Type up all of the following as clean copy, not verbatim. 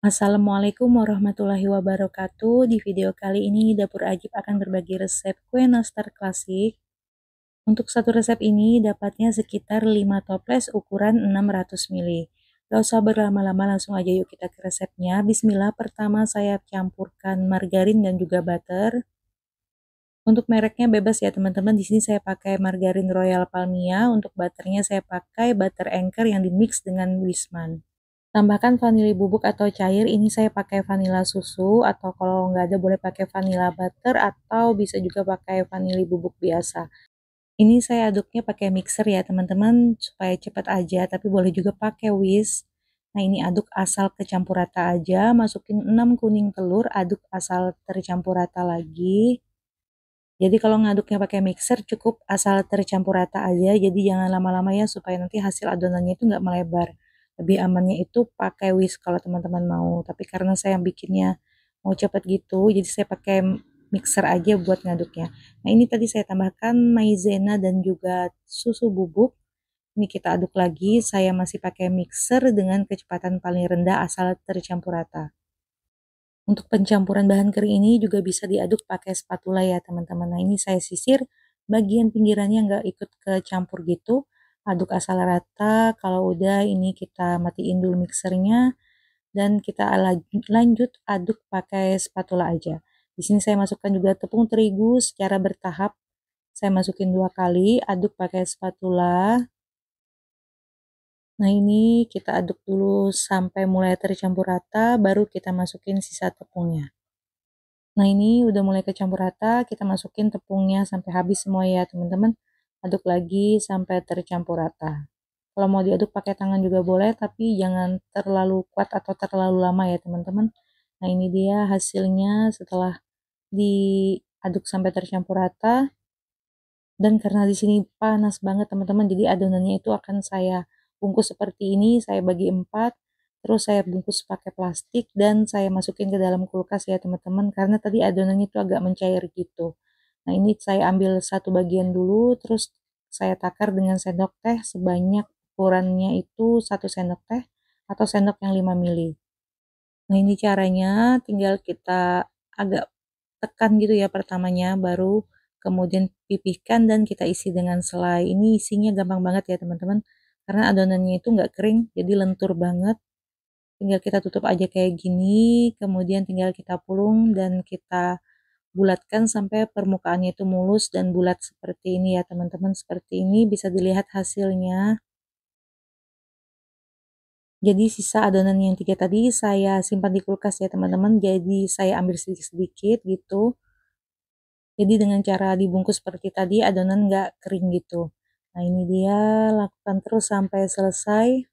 Assalamualaikum warahmatullahi wabarakatuh. Di video kali ini Dapur Ajib akan berbagi resep kue nastar klasik. Untuk satu resep ini dapatnya sekitar 5 toples ukuran 600 ml. Gak usah berlama-lama, langsung aja yuk kita ke resepnya. Bismillah, pertama saya campurkan margarin dan juga butter. Untuk mereknya bebas ya teman-teman. Di sini saya pakai margarin Royal Palmia. Untuk butternya saya pakai butter Anchor yang dimix dengan Wisman. Tambahkan vanili bubuk atau cair, ini saya pakai vanila susu, atau kalau nggak ada boleh pakai vanila butter, atau bisa juga pakai vanili bubuk biasa. Ini saya aduknya pakai mixer ya teman-teman, supaya cepat aja, tapi boleh juga pakai whisk. Nah ini aduk asal kecampur rata aja, masukin 6 kuning telur, aduk asal tercampur rata lagi. Jadi kalau ngaduknya pakai mixer cukup asal tercampur rata aja, jadi jangan lama-lama ya supaya nanti hasil adonannya itu nggak melebar. Lebih amannya itu pakai whisk kalau teman-teman mau, tapi karena saya bikinnya mau cepet gitu, jadi saya pakai mixer aja buat ngaduknya. Nah ini tadi saya tambahkan maizena dan juga susu bubuk. Ini kita aduk lagi, saya masih pakai mixer dengan kecepatan paling rendah asal tercampur rata. Untuk pencampuran bahan kering ini juga bisa diaduk pakai spatula ya teman-teman. Nah ini saya sisir bagian pinggirannya nggak ikut kecampur gitu. Aduk asal rata. Kalau udah ini kita matiin dulu mixernya dan kita lanjut aduk pakai spatula aja. Di sini saya masukkan juga tepung terigu secara bertahap. Saya masukin 2 kali, aduk pakai spatula. Nah ini kita aduk dulu sampai mulai tercampur rata, baru kita masukin sisa tepungnya. Nah ini udah mulai kecampur rata, kita masukin tepungnya sampai habis semua ya teman-teman. Aduk lagi sampai tercampur rata. Kalau mau diaduk pakai tangan juga boleh, tapi jangan terlalu kuat atau terlalu lama ya teman-teman. Nah ini dia hasilnya setelah diaduk sampai tercampur rata. Dan karena di sini panas banget teman-teman, jadi adonannya itu akan saya bungkus seperti ini, saya bagi 4. Terus saya bungkus pakai plastik dan saya masukin ke dalam kulkas ya teman-teman, karena tadi adonannya itu agak mencair gitu. Nah ini saya ambil satu bagian dulu, terus saya takar dengan sendok teh sebanyak ukurannya itu 1 sendok teh atau sendok yang 5 mili. Nah ini caranya, tinggal kita agak tekan gitu ya pertamanya, baru kemudian pipihkan dan kita isi dengan selai. Ini isinya gampang banget ya teman-teman, karena adonannya itu nggak kering, jadi lentur banget. Tinggal kita tutup aja kayak gini, kemudian tinggal kita pulung dan kita bulatkan sampai permukaannya itu mulus dan bulat seperti ini ya teman-teman. Seperti ini bisa dilihat hasilnya. Jadi sisa adonan yang 3 tadi saya simpan di kulkas ya teman-teman. Jadi saya ambil sedikit-sedikit gitu. Jadi dengan cara dibungkus seperti tadi adonan nggak kering gitu. Nah ini dia, lakukan terus sampai selesai.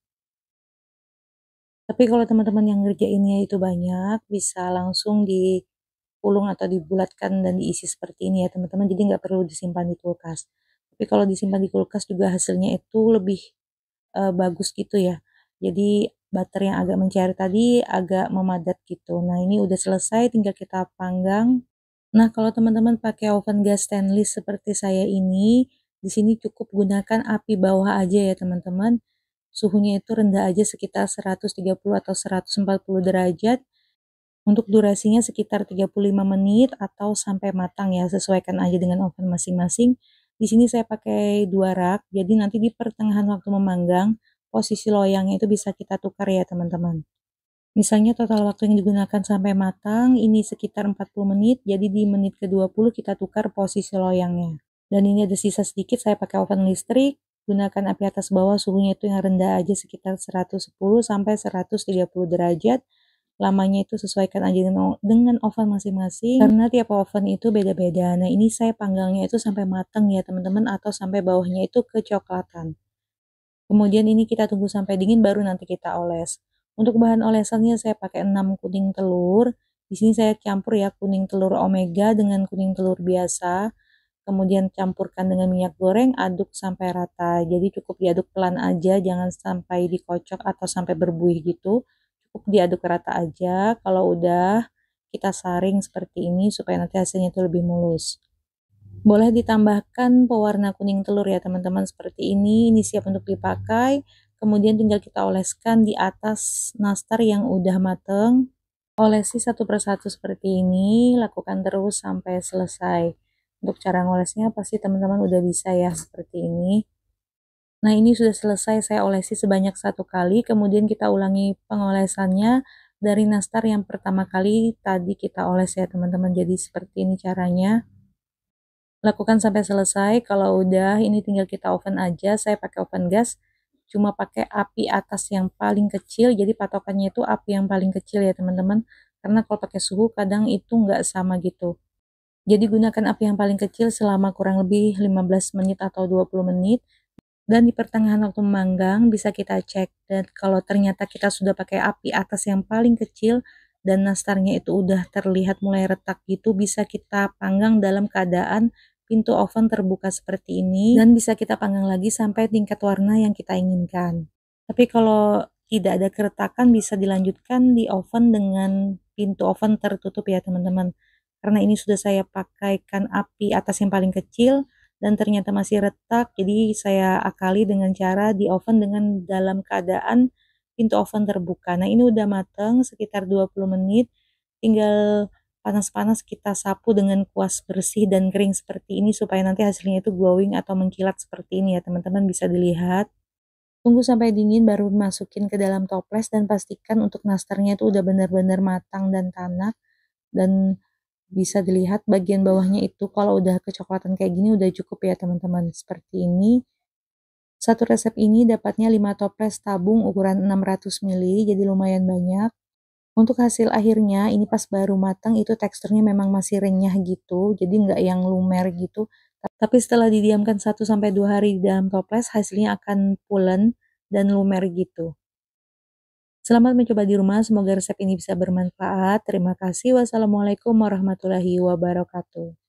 Tapi kalau teman-teman yang ngerjainnya itu banyak, bisa langsung dipulung atau dibulatkan dan diisi seperti ini ya teman-teman. Jadi nggak perlu disimpan di kulkas. Tapi kalau disimpan di kulkas juga hasilnya itu lebih bagus gitu ya. Jadi butter yang agak mencair tadi agak memadat gitu. Nah ini udah selesai, tinggal kita panggang. Nah kalau teman-teman pakai oven gas stainless seperti saya ini, di sini cukup gunakan api bawah aja ya teman-teman. Suhunya itu rendah aja sekitar 130 atau 140 derajat. Untuk durasinya sekitar 35 menit atau sampai matang ya, sesuaikan aja dengan oven masing-masing. Di sini saya pakai 2 rak, jadi nanti di pertengahan waktu memanggang, posisi loyangnya itu bisa kita tukar ya teman-teman. Misalnya total waktu yang digunakan sampai matang ini sekitar 40 menit, jadi di menit ke-20 kita tukar posisi loyangnya. Dan ini ada sisa sedikit, saya pakai oven listrik, gunakan api atas bawah, suhunya itu yang rendah aja sekitar 110 sampai 130 derajat. Lamanya itu sesuaikan aja dengan oven masing-masing, karena tiap oven itu beda-beda. Nah ini saya panggangnya itu sampai matang ya teman-teman, atau sampai bawahnya itu kecoklatan. Kemudian ini kita tunggu sampai dingin baru nanti kita oles. Untuk bahan olesannya saya pakai 6 kuning telur. Di sini saya campur ya kuning telur omega dengan kuning telur biasa. Kemudian campurkan dengan minyak goreng, aduk sampai rata. Jadi cukup diaduk pelan aja, jangan sampai dikocok atau sampai berbuih gitu. Cukup diaduk rata aja. Kalau udah kita saring seperti ini supaya nanti hasilnya itu lebih mulus. Boleh ditambahkan pewarna kuning telur ya teman-teman, seperti ini siap untuk dipakai. kemudian tinggal kita oleskan di atas nastar yang udah mateng. Olesi satu persatu seperti ini, lakukan terus sampai selesai. Untuk cara ngolesnya pasti teman-teman udah bisa ya, seperti ini. Nah, ini sudah selesai saya olesi sebanyak 1 kali, kemudian kita ulangi pengolesannya dari nastar yang pertama kali tadi kita oles ya teman-teman. Jadi seperti ini caranya. Lakukan sampai selesai. Kalau udah, ini tinggal kita oven aja. Saya pakai oven gas, cuma pakai api atas yang paling kecil. Jadi patokannya itu api yang paling kecil ya teman-teman. Karena kalau pakai suhu kadang itu nggak sama gitu. Jadi gunakan api yang paling kecil selama kurang lebih 15 menit atau 20 menit. Dan di pertengahan waktu memanggang bisa kita cek. Dan kalau ternyata kita sudah pakai api atas yang paling kecil dan nastarnya itu udah terlihat mulai retak gitu, bisa kita panggang dalam keadaan pintu oven terbuka seperti ini. Dan bisa kita panggang lagi sampai tingkat warna yang kita inginkan. Tapi kalau tidak ada keretakan bisa dilanjutkan di oven dengan pintu oven tertutup ya teman-teman. Karena ini sudah saya pakaikan api atas yang paling kecil dan ternyata masih retak, jadi saya akali dengan cara di oven dengan dalam keadaan pintu oven terbuka. Nah, ini udah mateng sekitar 20 menit, tinggal panas-panas kita sapu dengan kuas bersih dan kering seperti ini supaya nanti hasilnya itu glowing atau mengkilat seperti ini ya teman-teman, bisa dilihat. Tunggu sampai dingin baru masukin ke dalam toples dan pastikan untuk nastarnya itu udah benar-benar matang dan tanak. Dan bisa dilihat bagian bawahnya itu kalau udah kecoklatan kayak gini udah cukup ya teman-teman. Seperti ini. Satu resep ini dapatnya 5 toples tabung ukuran 600 ml, jadi lumayan banyak. Untuk hasil akhirnya ini pas baru matang itu teksturnya memang masih renyah gitu, jadi nggak yang lumer gitu. Tapi setelah didiamkan 1-2 hari di dalam toples, hasilnya akan pulen dan lumer gitu. Selamat mencoba di rumah, semoga resep ini bisa bermanfaat. Terima kasih. Wassalamualaikum warahmatullahi wabarakatuh.